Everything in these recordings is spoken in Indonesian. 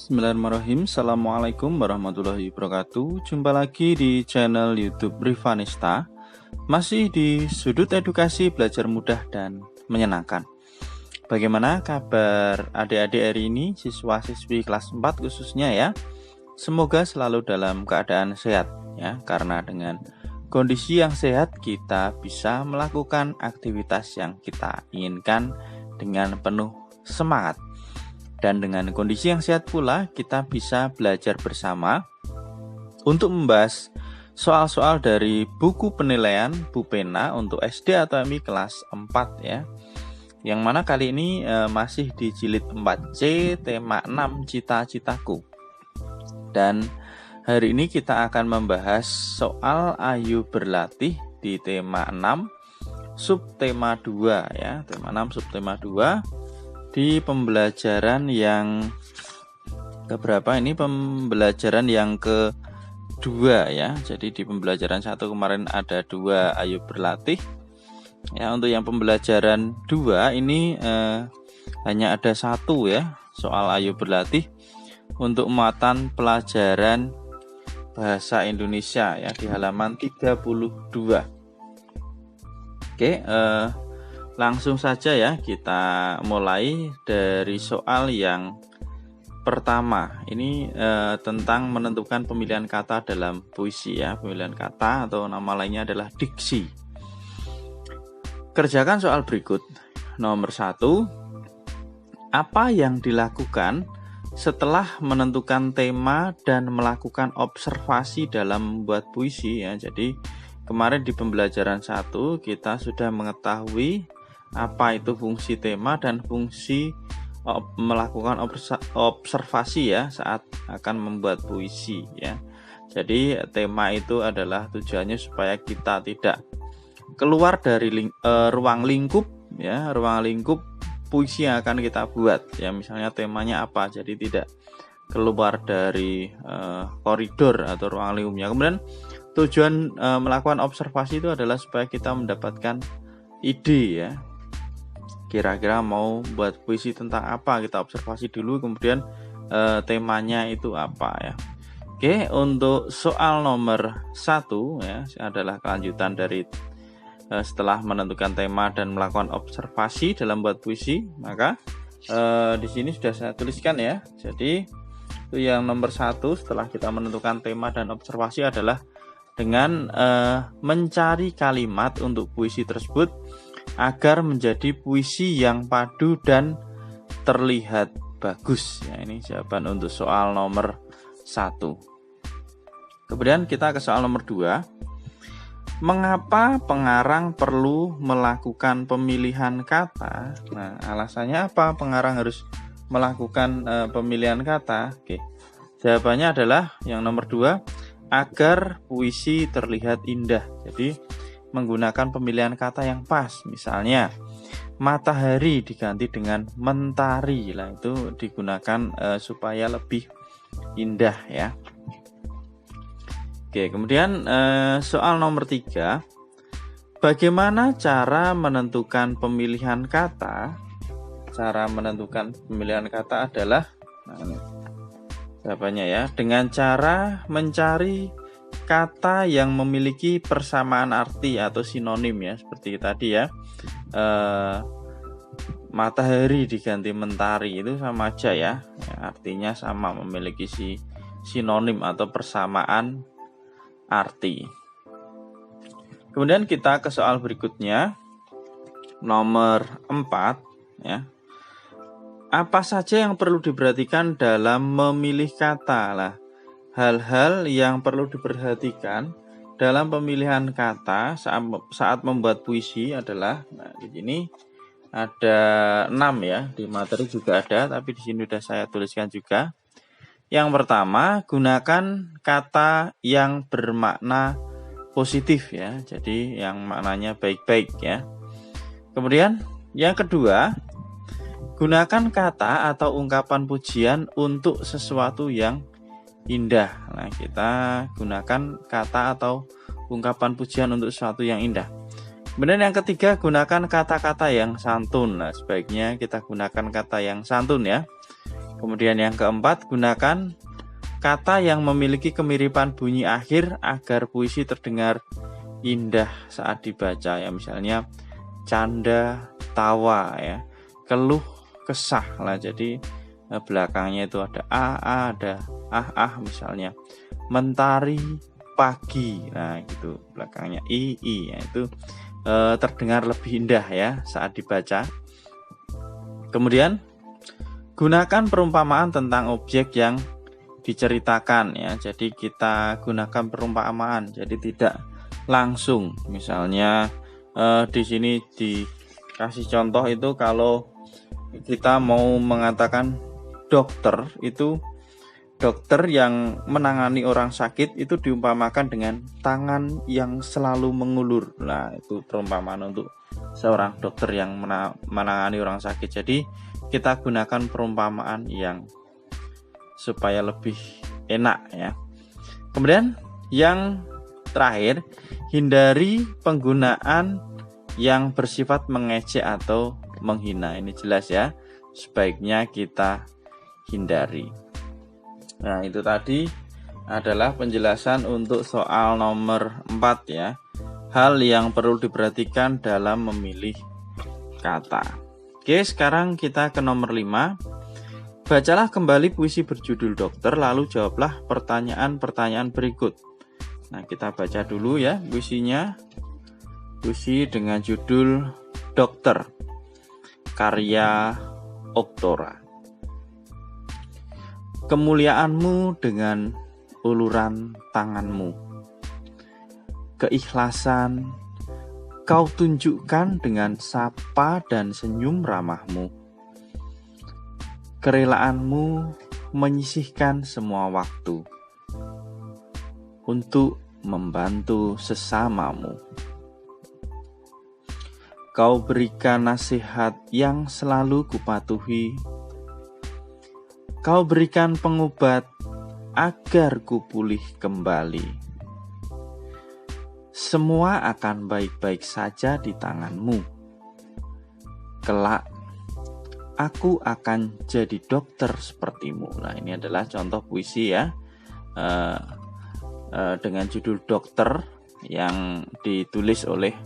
Bismillahirrahmanirrahim. Assalamualaikum warahmatullahi wabarakatuh. Jumpa lagi di channel YouTube Rivanista. Masih di sudut edukasi belajar mudah dan menyenangkan. Bagaimana kabar adik-adik hari ini, siswa-siswi kelas 4 khususnya ya. Semoga selalu dalam keadaan sehat ya, karena dengan kondisi yang sehat kita bisa melakukan aktivitas yang kita inginkan dengan penuh semangat. Dan dengan kondisi yang sehat pula kita bisa belajar bersama untuk membahas soal-soal dari buku penilaian Bupena untuk SD atau MI kelas 4 ya. Yang mana kali ini masih di jilid 4C tema 6 cita-citaku. Dan hari ini kita akan membahas soal ayo berlatih di tema 6 subtema 2 ya. Tema 6 subtema 2 di pembelajaran yang keberapa ini? Pembelajaran yang kedua ya. Jadi di pembelajaran 1 kemarin ada 2 ayo berlatih ya. Untuk yang pembelajaran 2 ini hanya ada 1 ya, soal ayo berlatih untuk muatan pelajaran bahasa Indonesia ya di halaman 32. Oke, langsung saja ya, kita mulai dari soal yang pertama. Ini tentang menentukan pemilihan kata dalam puisi ya. Pemilihan kata atau nama lainnya adalah diksi. Kerjakan soal berikut. Nomor 1. Apa yang dilakukan setelah menentukan tema dan melakukan observasi dalam membuat puisi ya. Jadi kemarin di pembelajaran 1 kita sudah mengetahui apa itu fungsi tema dan fungsi melakukan observasi ya saat akan membuat puisi ya. Jadi tema itu adalah tujuannya supaya kita tidak keluar dari ruang lingkup ya, ruang lingkup puisi yang akan kita buat ya. Misalnya temanya apa, jadi tidak keluar dari koridor atau ruang lingkupnya. Kemudian tujuan melakukan observasi itu adalah supaya kita mendapatkan ide ya. Kira-kira mau buat puisi tentang apa, kita observasi dulu, kemudian temanya itu apa ya. Oke, untuk soal nomor 1 ya adalah kelanjutan dari setelah menentukan tema dan melakukan observasi dalam buat puisi. Maka di sini sudah saya tuliskan ya. Jadi itu yang nomor 1 setelah kita menentukan tema dan observasi adalah dengan mencari kalimat untuk puisi tersebut agar menjadi puisi yang padu dan terlihat bagus ya. Ini jawaban untuk soal nomor 1. Kemudian kita ke soal nomor 2. Mengapa pengarang perlu melakukan pemilihan kata? Nah, alasannya apa pengarang harus melakukan pemilihan kata? Oke. Jawabannya adalah yang nomor 2, agar puisi terlihat indah. Jadi menggunakan pemilihan kata yang pas. Misalnya matahari diganti dengan mentari lah, itu digunakan supaya lebih indah ya. Oke, kemudian soal nomor 3. Bagaimana cara menentukan pemilihan kata? Cara menentukan pemilihan kata adalah ini jawabannya ya, dengan cara mencari kata yang memiliki persamaan arti atau sinonim ya, seperti tadi ya. Matahari diganti mentari itu sama aja ya, artinya sama, memiliki sinonim atau persamaan arti. Kemudian kita ke soal berikutnya, nomor 4 ya. Apa saja yang perlu diperhatikan dalam memilih kata lah? Hal-hal yang perlu diperhatikan dalam pemilihan kata saat membuat puisi adalah, nah di sini ada 6 ya, di materi juga ada, tapi di sini sudah saya tuliskan juga. Yang pertama, gunakan kata yang bermakna positif ya, jadi yang maknanya baik-baik ya. Kemudian yang kedua, gunakan kata atau ungkapan pujian untuk sesuatu yang indah. Nah, kita gunakan kata atau ungkapan pujian untuk sesuatu yang indah. Kemudian yang ketiga, gunakan kata-kata yang santun. Nah, sebaiknya kita gunakan kata yang santun ya. Kemudian yang keempat, gunakan kata yang memiliki kemiripan bunyi akhir agar puisi terdengar indah saat dibaca ya. Misalnya canda, tawa ya, keluh, kesah lah. Jadi belakangnya itu ada ada misalnya. Mentari, pagi. Nah, gitu belakangnya i ya, itu terdengar lebih indah ya saat dibaca. Kemudian gunakan perumpamaan tentang objek yang diceritakan ya. Jadi kita gunakan perumpamaan, jadi tidak langsung. Misalnya di sini dikasih contoh itu kalau kita mau mengatakan dokter, itu dokter yang menangani orang sakit itu diumpamakan dengan tangan yang selalu mengulur. Nah, itu perumpamaan untuk seorang dokter yang menangani orang sakit. Jadi kita gunakan perumpamaan yang supaya lebih enak ya. Kemudian yang terakhir, hindari penggunaan yang bersifat mengejek atau menghina. Ini jelas ya, sebaiknya kita hindari. Nah, itu tadi adalah penjelasan untuk soal nomor 4 ya. Hal yang perlu diperhatikan dalam memilih kata. Oke, sekarang kita ke nomor 5. Bacalah kembali puisi berjudul Dokter, lalu jawablah pertanyaan-pertanyaan berikut. Nah, kita baca dulu ya puisinya. Puisi dengan judul Dokter, karya Oktora. Kemuliaanmu dengan uluran tanganmu, keikhlasan kau tunjukkan dengan sapa dan senyum ramahmu. Kerelaanmu menyisihkan semua waktu untuk membantu sesamamu. Kau berikan nasihat yang selalu kupatuhi. Kau berikan pengobat agar ku pulih kembali. Semua akan baik-baik saja di tanganmu. Kelak aku akan jadi dokter sepertimu. Nah, ini adalah contoh puisi ya, dengan judul Dokter yang ditulis oleh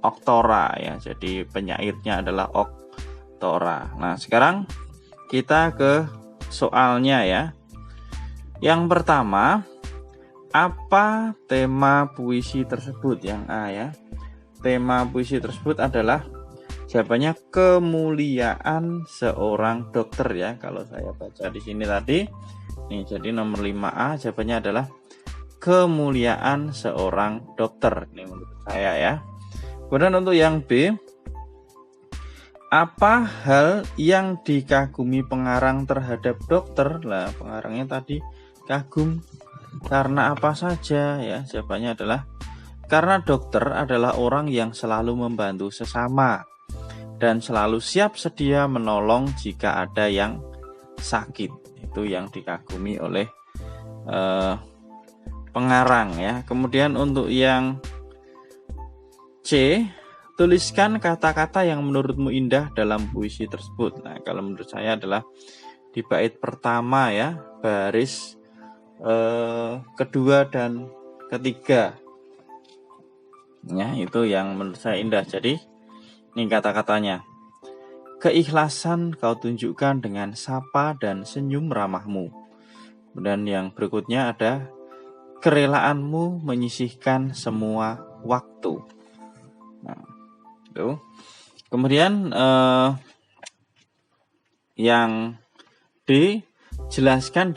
Oktora ya. Jadi penyairnya adalah Oktora. Nah, sekarang kita ke soalnya ya. Yang pertama, apa tema puisi tersebut? Yang A ya. Tema puisi tersebut adalah jawabannya kemuliaan seorang dokter ya. Kalau saya baca di sini tadi, nih, jadi nomor 5A jawabannya adalah kemuliaan seorang dokter. Ini menurut saya ya. Kemudian untuk yang B, apa hal yang dikagumi pengarang terhadap dokter? Lah, pengarangnya tadi kagum karena apa saja ya? Jawabannya adalah karena dokter adalah orang yang selalu membantu sesama dan selalu siap sedia menolong jika ada yang sakit. Itu yang dikagumi oleh pengarang ya. Kemudian untuk yang C, tuliskan kata-kata yang menurutmu indah dalam puisi tersebut. Nah, kalau menurut saya adalah di bait pertama ya, baris kedua dan ketiga. Ya, itu yang menurut saya indah. Jadi, ini kata-katanya. Keikhlasan kau tunjukkan dengan sapa dan senyum ramahmu. Kemudian yang berikutnya ada kerelaanmu menyisihkan semua waktu. Nah, itu. Kemudian yang D, jelaskan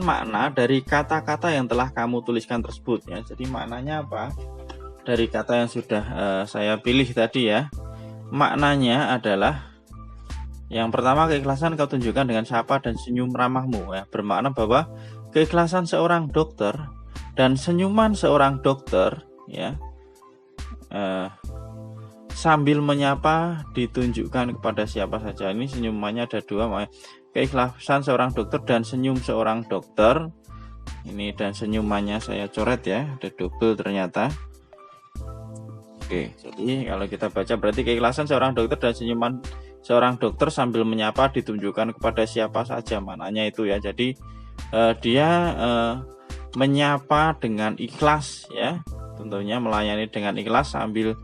makna dari kata-kata yang telah kamu tuliskan tersebut ya. Jadi maknanya apa? Dari kata yang sudah saya pilih tadi ya. Maknanya adalah yang pertama, keikhlasan kau tunjukkan dengan sapa dan senyum ramahmu ya. Bermakna bahwa keikhlasan seorang dokter dan senyuman seorang dokter ya, sambil menyapa ditunjukkan kepada siapa saja. Ini senyumannya ada dua, keikhlasan seorang dokter dan senyum seorang dokter. Ini dan senyumannya saya coret ya, ada double ternyata. Oke, jadi kalau kita baca berarti keikhlasan seorang dokter dan senyuman seorang dokter sambil menyapa ditunjukkan kepada siapa saja, maknanya itu ya. Jadi dia menyapa dengan ikhlas ya, tentunya melayani dengan ikhlas sambil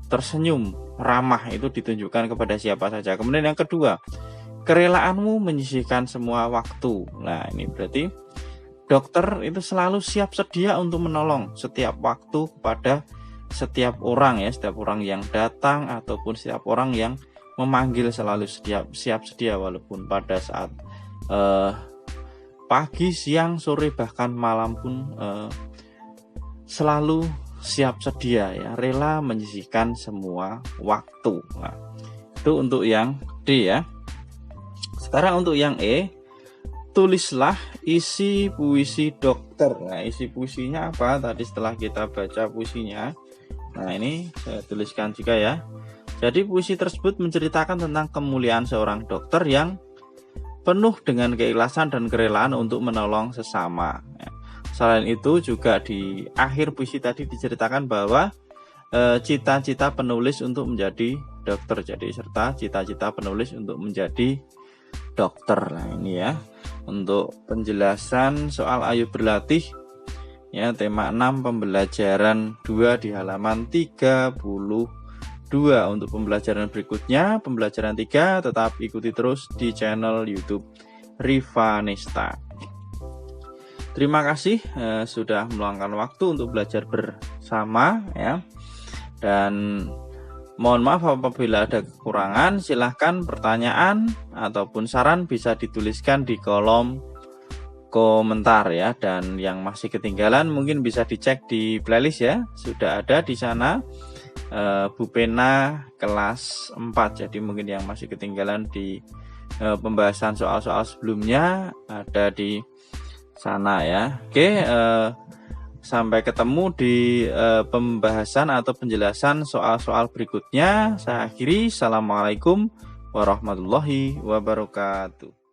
tersenyum ramah, itu ditunjukkan kepada siapa saja. Kemudian yang kedua, kerelaanmu menyisihkan semua waktu. Nah, ini berarti dokter itu selalu siap sedia untuk menolong setiap waktu kepada setiap orang ya, setiap orang yang datang ataupun setiap orang yang memanggil, selalu siap sedia walaupun pada saat pagi, siang, sore, bahkan malam pun selalu siap sedia ya, rela menyisihkan semua waktu. Nah, itu untuk yang D ya. Sekarang untuk yang E, tulislah isi puisi dokter. Nah, isi puisinya apa? Tadi setelah kita baca puisinya, nah ini saya tuliskan juga ya. Jadi puisi tersebut menceritakan tentang kemuliaan seorang dokter yang penuh dengan keikhlasan dan kerelaan untuk menolong sesama. Selain itu juga di akhir puisi tadi diceritakan bahwa cita-cita penulis untuk menjadi dokter, jadi serta cita-cita penulis untuk menjadi dokter. Nah, ini ya untuk penjelasan soal Ayo Berlatih ya, tema 6 pembelajaran 2 di halaman 32. Untuk pembelajaran berikutnya, pembelajaran 3, tetap ikuti terus di channel YouTube Rivanesta. Terima kasih sudah meluangkan waktu untuk belajar bersama ya. Dan mohon maaf apabila ada kekurangan, silahkan pertanyaan ataupun saran bisa dituliskan di kolom komentar ya. Dan yang masih ketinggalan mungkin bisa dicek di playlist ya, sudah ada di sana Bu Pena kelas 4. Jadi mungkin yang masih ketinggalan di pembahasan soal-soal sebelumnya ada di sana ya. Oke, sampai ketemu di pembahasan atau penjelasan soal-soal berikutnya. Saya akhiri. Assalamualaikum warahmatullahi wabarakatuh.